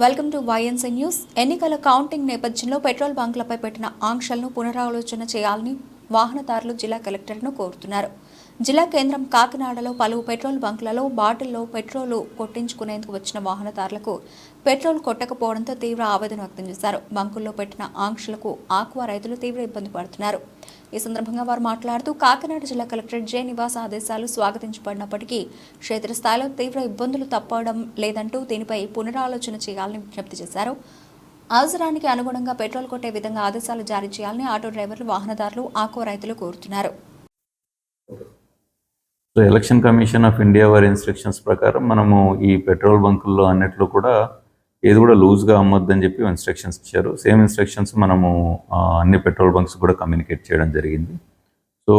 Welcome to YNC news. ఎన్నికల counting నేపథ్యంలో petrol బంకులపై పెట్టిన ఆంక్షలను పునరాలోచన చేయాలని వాహనదారులు జిల్లా కలెక్టర్ను కోరుతున్నారు. జిల్లా కేంద్రం కాకినాడలో పలు పెట్రోల్ బంకులలో బాటిల్లో పెట్రోల్ కొట్టించుకునేందుకు వచ్చిన వాహనదారులకు పెట్రోల్ కొట్టకపోవడంతో తీవ్ర ఆవేదన వ్యక్తం చేశారు. బంకుల్లో పెట్టిన ఆంక్షలకు ఆక్వా రైతులు తీవ్ర ఇబ్బంది పడుతున్నారు. ఈ సందర్భంగా వారు మాట్లాడుతూ కాకినాడ జిల్లా కలెక్టర్ జె నివాస్ ఆదేశాలు స్వాగతించబడినప్పటికీ క్షేత్రస్థాయిలో తీవ్ర ఇబ్బందులు తప్పడం లేదంటూ దీనిపై పునరాలోచన చేయాలని విజ్ఞప్తి చేశారు. అవసరానికి అనుగుణంగా పెట్రోల్ కొట్టే విధంగా ఆదేశాలు జారీ చేయాలని ఆటో డ్రైవర్లు, వాహనదారులు, ఆక్వా రైతులు కోరుతున్నారు. ఎలక్షన్ కమిషన్ ఆఫ్ ఇండియా వారి ఇన్స్ట్రక్షన్స్ ప్రకారం మనము ఈ పెట్రోల్ బంకుల్లో అన్నిట్లో కూడా ఏది కూడా లూజ్గా అమ్మొద్దని చెప్పి ఇన్స్ట్రక్షన్స్ ఇచ్చారు. సేమ్ ఇన్స్ట్రక్షన్స్ మనము అన్ని పెట్రోల్ బంక్స్ కూడా కమ్యూనికేట్ చేయడం జరిగింది. సో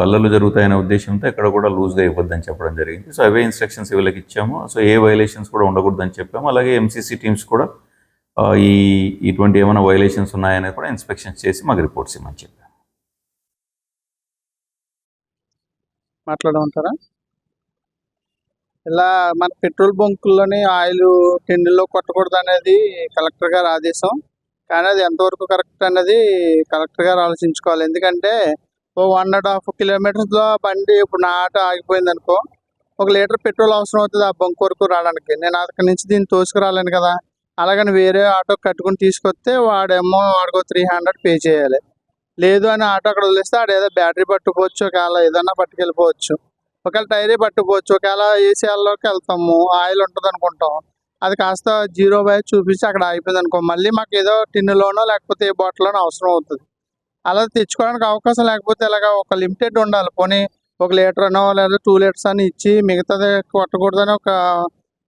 అల్లర్లు జరుగుతాయనే ఉద్దేశంతో ఎక్కడ కూడా లూజ్గా ఇవ్వద్దని చెప్పడం జరిగింది. సో అవే ఇన్స్ట్రక్షన్స్ వీళ్ళకి ఇచ్చాము. సో ఏ వైలేషన్స్ కూడా ఉండకూడదని చెప్పాము. అలాగే ఎంసీసీ టీమ్స్ కూడా ఇటువంటి ఏమైనా వైలేషన్స్ ఉన్నాయనేది కూడా ఇన్స్పెక్షన్స్ చేసి మాకు రిపోర్ట్స్ ఇవ్వమని చెప్పాము. మాట్లాడమంటారా? ఇలా మన పెట్రోల్ బంకుల్లోని ఆయిల్ టిన్నుల్లో కొట్టకూడదు అనేది కలెక్టర్ గారి ఆదేశం. కానీ అది ఎంతవరకు కరెక్ట్ అనేది కలెక్టర్ గారు ఆలోచించుకోవాలి. ఎందుకంటే 1.5 కిలోమీటర్స్లో బండి ఇప్పుడు నా ఆటో ఆగిపోయింది అనుకో, 1 లీటర్ పెట్రోల్ అవసరం అవుతుంది ఆ బంక్ వరకు రావడానికి. నేను అక్కడి నుంచి దీన్ని తోసుకురాలేను కదా. అలాగని వేరే ఆటో కట్టుకుని తీసుకొస్తే వాడికో 300 పే చేయాలి. లేదు అని ఆటో అక్కడ వదిలేస్తే ఏదో బ్యాటరీ పట్టుకోవచ్చు, ఒకవేళ ఏదన్నా పట్టుకెళ్ళిపోవచ్చు, ఒకవేళ టైరే పట్టుకోవచ్చు, ఒకవేళ ఏసీఆర్లోకి వెళ్తాము ఆయిల్ ఉంటుంది అనుకుంటాం, అది కాస్త 0 చూపించి అక్కడ ఆగిపోయింది అనుకో, మళ్ళీ మాకు ఏదో టిన్నులోనో లేకపోతే ఏ బాటిల్లోనో అవసరం అవుతుంది. అలా తెచ్చుకోవడానికి అవకాశం లేకపోతే ఇలాగ ఒక లిమిటెడ్ ఉండాలి. పోనీ 1 లీటర్ అనో లేదా 2 లీటర్స్ అని ఇచ్చి మిగతాది కొట్టకూడదని ఒక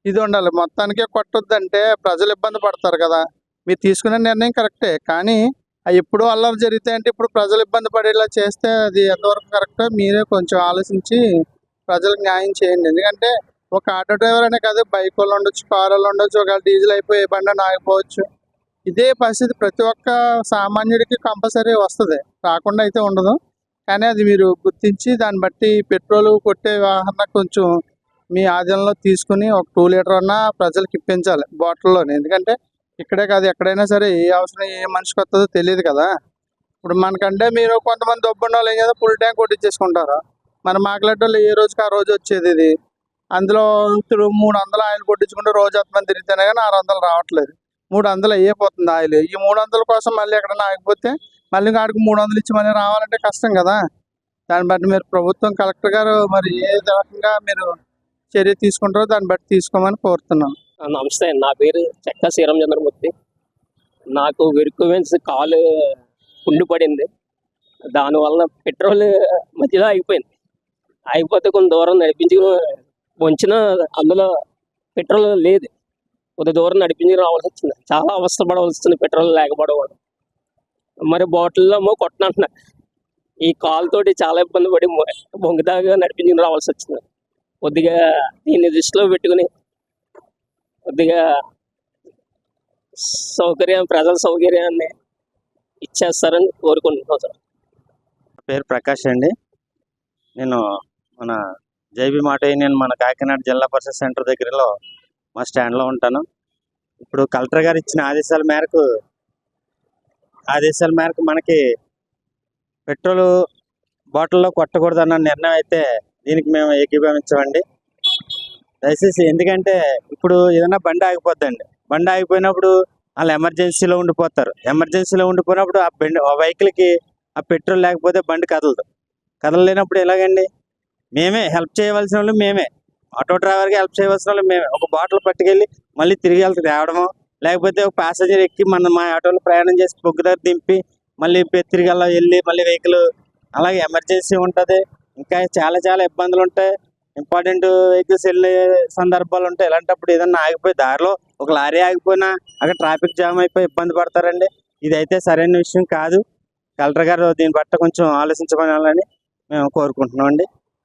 ఇది ఉండాలి. మొత్తానికే కొట్టొద్దంటే ప్రజలు ఇబ్బంది పడతారు కదా. మీరు తీసుకునే నిర్ణయం కరెక్టే, కానీ ఎప్పుడు అల్లరి జరుగుతాయంటే ఇప్పుడు ప్రజలు ఇబ్బంది పడేలా చేస్తే అది ఎంతవరకు కరెక్టో మీరే కొంచెం ఆలోచించి ప్రజలకు న్యాయం చేయండి. ఎందుకంటే ఒక ఆటో డ్రైవర్ అనే కాదు, బైక్ వాళ్ళు ఉండొచ్చు, కారు వాళ్ళు ఉండొచ్చు, ఒకవేళ డీజిల్ అయిపోయి బండి ఆగిపోవచ్చు. ఇదే పరిస్థితి ప్రతి ఒక్క సామాన్యుడికి కంపల్సరీ వస్తుంది, రాకుండా అయితే ఉండదు. కానీ అది మీరు గుర్తించి దాన్ని బట్టి పెట్రోల్ కొట్టే వాహన కొంచెం మీ ఆధీనంలో తీసుకుని ఒక 2 లీటర్ అన్నా ప్రజలకు ఇప్పించాలి బాటిల్లోనే. ఎందుకంటే ఇక్కడే కాదు, ఎక్కడైనా సరే ఏ అవసరం ఏ మనిషికి వస్తుందో తెలియదు కదా. ఇప్పుడు మనకంటే మీరు కొంతమంది దొబ్బున్న వాళ్ళు ఏం చేస్తారు, ఫుల్ ట్యాంక్ కొట్టించేసుకుంటారు. మన మాట్లాడేటోళ్ళు ఏ రోజుకి ఆ రోజు వచ్చేది ఇది. అందులో 300 ఆయిల్ కొట్టించుకుంటే రోజు అంతమంది తిరిగితేనే కానీ 600 రావట్లేదు. 300 అయిపోతుంది ఆయిల్. ఈ 300 కోసం మళ్ళీ ఎక్కడైనా ఆగిపోతే మళ్ళీ ఆడికి 300 ఇచ్చి మళ్ళీ రావాలంటే కష్టం కదా. దాన్ని బట్టి మీరు ప్రభుత్వం, కలెక్టర్ గారు మరి ఏ రకంగా మీరు చర్య తీసుకుంటారో దాన్ని బట్టి తీసుకోమని కోరుతున్నాను. నమస్తే, నా పేరు చెక్క శ్రీరామచంద్రమూర్తి. నాకు వెరుకు వెన్స్ కాలు కుండిపడింది. దానివల్ల పెట్రోల్ మధ్యలో ఆగిపోతే కొంత దూరం నడిపించుకుని వంచిన అందులో పెట్రోల్ లేదు, కొద్ది దూరం నడిపించుకుని రావాల్సి వచ్చింది. చాలా అవస్థపడవలసి వస్తుంది పెట్రోల్ లేకపోవడం. మరి బాటిల్లో కొట్టనంటున్నా, ఈ కాలుతోటి చాలా ఇబ్బంది పడి బొంగిదాగా నడిపించుకుని రావాల్సి వచ్చింది. కొద్దిగా దీన్ని దృష్టిలో పెట్టుకుని కొద్దిగా ప్రజల సౌకర్యాన్ని ఇచ్చేస్తారని కోరుకుంటున్నాం సార్. పేరు ప్రకాష్ అండి. నేను మన జైబీ మాట యూనియన్ మన కాకినాడ జిల్లా పరిషత్ సెంటర్ దగ్గరలో మా స్టాండ్లో ఉంటాను. ఇప్పుడు కలెక్టర్ గారు ఇచ్చిన ఆదేశాల మేరకు మనకి పెట్రోల్ బాటిల్లో కొట్టకూడదన్న నిర్ణయం అయితే దీనికి మేము ఏకీభవించామండి దయచేసి. ఎందుకంటే ఇప్పుడు ఏదైనా బండి ఆగిపోద్దండి, బండి ఆగిపోయినప్పుడు వాళ్ళు ఎమర్జెన్సీలో ఉండిపోతారు. ఎమర్జెన్సీలో ఉండిపోయినప్పుడు ఆ వెహికల్కి ఆ పెట్రోల్ లేకపోతే బండి కదలలేనప్పుడు ఎలాగండి? మేమే హెల్ప్ చేయవలసిన వాళ్ళు, మేమే ఆటో డ్రైవర్కి హెల్ప్ చేయవలసిన వాళ్ళు మేమే. ఒక బాటిల్ పట్టుకెళ్ళి మళ్ళీ తిరిగి తేవడము, లేకపోతే ఒక ప్యాసింజర్ ఎక్కి మా ఆటోలో ప్రయాణం చేసి బొగ్గు దగ్గర దింపి మళ్ళీ తిరిగి అలా వెళ్ళి మళ్ళీ వెహికల్, అలాగే ఎమర్జెన్సీ ఉంటుంది, ఇంకా చాలా ఇబ్బందులు ఉంటాయి. ఇంపార్టెంట్ వెహికల్స్ వెళ్ళే సందర్భాలు ఉంటాయి. ఇలాంటప్పుడు ఏదన్నా ఆగిపోయి దారిలో ఒక లారీ ఆగిపోయినా అక్కడ ట్రాఫిక్ జామ్ అయిపోయి ఇబ్బంది పడతారండి. ఇదైతే సరైన విషయం కాదు. కలెక్టర్ గారు దీన్ని బట్టి కొంచెం ఆలోచించమని మేము కోరుకుంటున్నాం అండి.